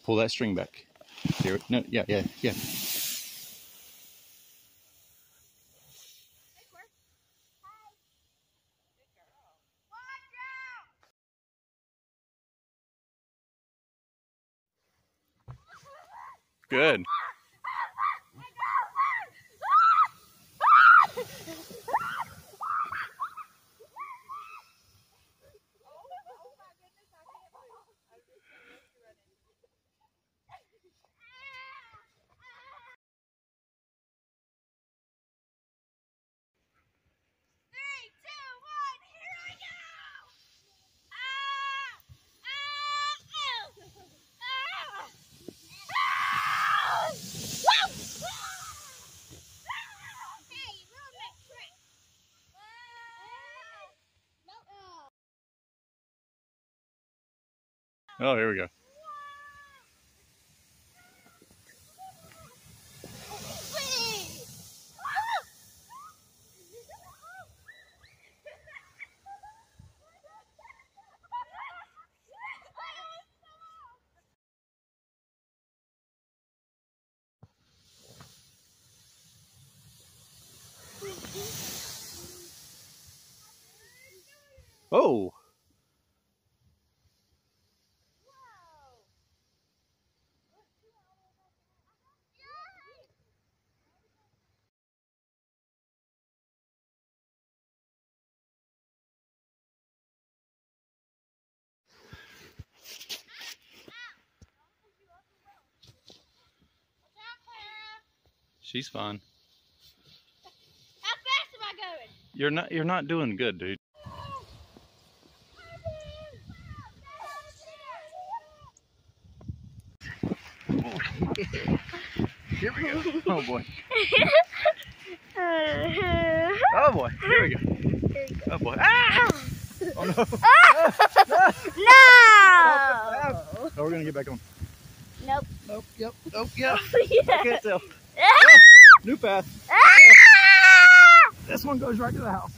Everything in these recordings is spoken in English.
Pull that string back. There. No. Yeah. Yeah. Yeah. Good. Oh, here we go. Oh. She's fine. How fast am I going? You're not doing good, dude. Here we go. Oh boy. Oh boy. Here we go. Oh boy. Ah! Oh no. No! No, we're gonna get back on. Nope. Nope. Yep. Nope. Yep. Yeah. I can't tell. Ah! New path. Ah! This one goes right to the house.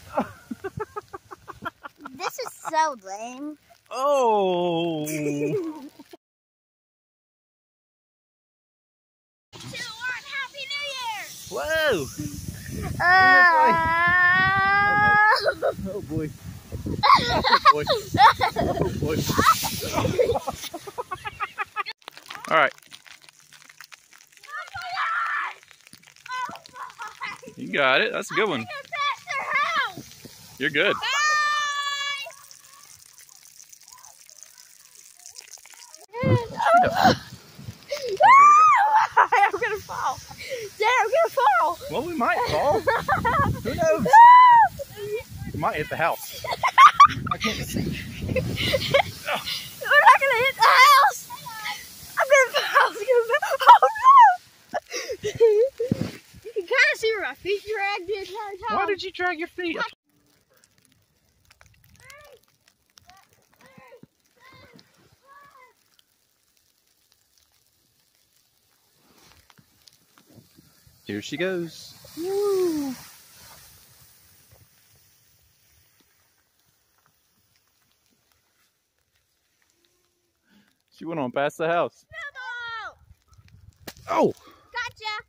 This is so lame. Oh. 2, 1, Happy New Year! Whoa. Oh boy. Oh boy. Oh boy. All right. You got it. That's a good one. You're good. I'm gonna fall. Dad, I'm gonna fall. Well, we might fall. Who knows? We might hit the house. I can't see. We're not gonna hit the house. I'm gonna fall. Oh no! You can kind of see where my feet dragged the entire time. Why did you drag your feet? Here she goes. Woo. She went on past the house. Snowball! Oh! Gotcha!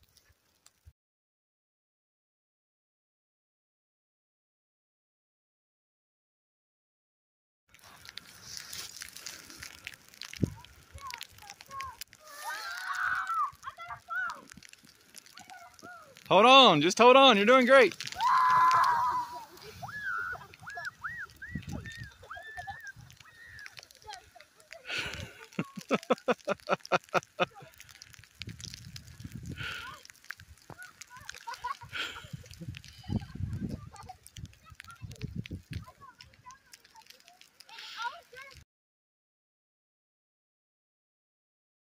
Hold on, just hold on. You're doing great.